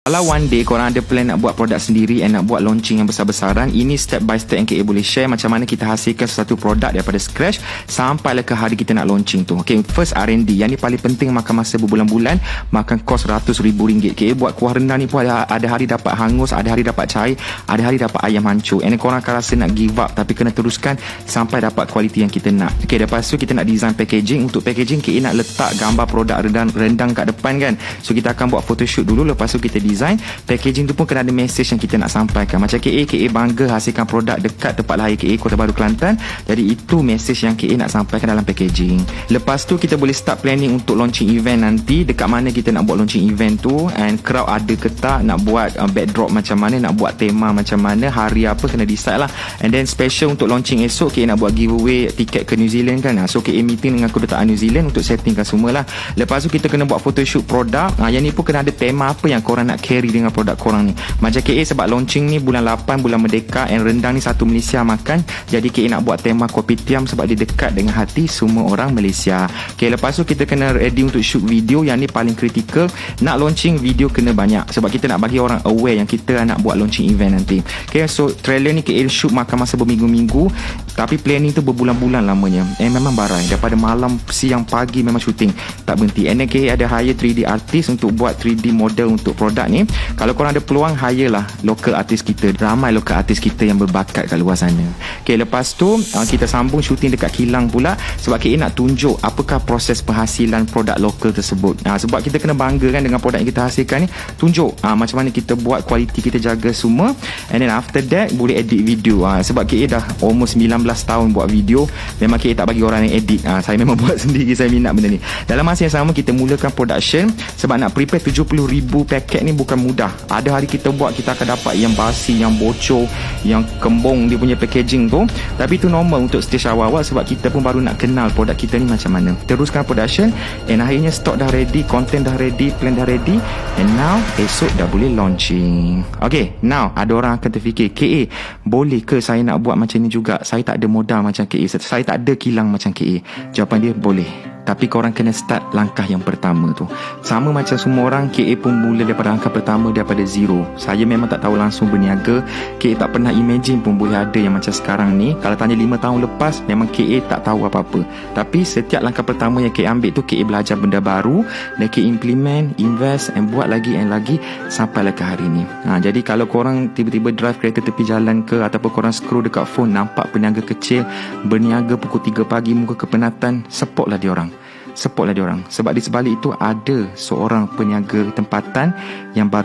Kalau one day korang ada plan nak buat produk sendiri and nak buat launching yang besar-besaran, ini step by step yang KA boleh share macam mana kita hasilkan sesuatu produk daripada scratch sampailah ke hari kita nak launching tu. Okay, first R&D. Yang ni paling penting, makan masa berbulan-bulan, makan kos RM100,000. KA buat kuah rendah ni pun ada hari dapat hangus, ada hari dapat cair, ada hari dapat ayam hancur. And korang akan rasa nak give up, tapi kena teruskan sampai dapat kualiti yang kita nak. Okay, lepas tu kita nak design packaging. Untuk packaging, KA nak letak gambar produk rendang kat depan kan. So kita akan buat photoshoot dulu, lepas tu kita design packaging tu pun kena ada message yang kita nak sampaikan. Macam KA bangga hasilkan produk dekat tempat lahir KA, Kota Baru, Kelantan. Jadi itu message yang KA nak sampaikan dalam packaging. Lepas tu kita boleh start planning untuk launching event nanti, dekat mana kita nak buat launching event tu, and crowd ada ke tak, nak buat backdrop macam mana, nak buat tema macam mana, hari apa, kena decide lah. And then special untuk launching esok, KA nak buat giveaway tiket ke New Zealand kan. So KA meeting dengan kedutaan New Zealand untuk settingkan semua lah. Lepas tu kita kena buat photoshoot produk. Yang ni pun kena ada tema apa yang korang nak carry dengan produk korang ni. Macam KA sebab launching ni bulan 8, bulan Merdeka, and rendang ni satu Malaysia makan. Jadi KA nak buat tema kopitiam sebab dia dekat dengan hati semua orang Malaysia. Okay, lepas tu kita kena ready untuk shoot video. Yang ni paling kritikal. Nak launching video kena banyak sebab kita nak bagi orang aware yang kita nak buat launching event nanti. Okay, so trailer ni KA shoot makan masa berminggu-minggu, tapi planning tu berbulan-bulan lamanya. Memang barai. Daripada malam, siang, pagi memang shooting tak berhenti. And then KA ada hire 3D artist untuk buat 3D model untuk produk ni. Kalau korang ada peluang, hire lah local artist kita. Ramai local artist kita yang berbakat kat luar sana. Okay, lepas tu kita sambung shooting dekat kilang pula, sebab KA nak tunjuk apakah proses penghasilan produk lokal tersebut. Sebab kita kena bangga kan dengan produk yang kita hasilkan ni. Tunjuk macam mana kita buat, kualiti kita jaga semua. And then after that boleh edit video. Sebab KA dah almost 19 tahun buat video. Memang KA tak bagi orang yang edit. Saya memang buat sendiri, saya minat benda ni. Dalam masa yang sama kita mulakan production, sebab nak prepare 70,000 paket ni bukan mudah. Ada hari kita buat, kita akan dapat yang basi, yang bocor, yang kembung dia punya packaging tu. Tapi itu normal untuk stage awal-awal, sebab kita pun baru nak kenal produk kita ni macam mana. Teruskan production, and akhirnya stock dah ready, content dah ready, plan dah ready, and now esok dah boleh launching. Okay, now ada orang akan terfikir, KA boleh ke saya nak buat macam ni juga? Saya tak ada modal macam KA, saya tak ada kilang macam KA. Jawapan dia boleh, tapi korang kena start langkah yang pertama tu. Sama macam semua orang, KA pun mula daripada langkah pertama, daripada zero. Saya memang tak tahu langsung berniaga. KA tak pernah imagine pun boleh ada yang macam sekarang ni. Kalau tanya 5 tahun lepas, memang KA tak tahu apa-apa. Tapi setiap langkah pertama yang KA ambil tu, KA belajar benda baru, dan KA implement, invest, and buat lagi and lagi sampailah ke hari ni. Jadi kalau korang tiba-tiba drive kereta tepi jalan ke, ataupun korang scroll dekat phone, nampak peniaga kecil berniaga pukul 3 pagi, muka kepenatan, supportlah dia orang. Supportlah dia orang. Sebab di sebalik itu ada seorang peniaga tempatan yang baru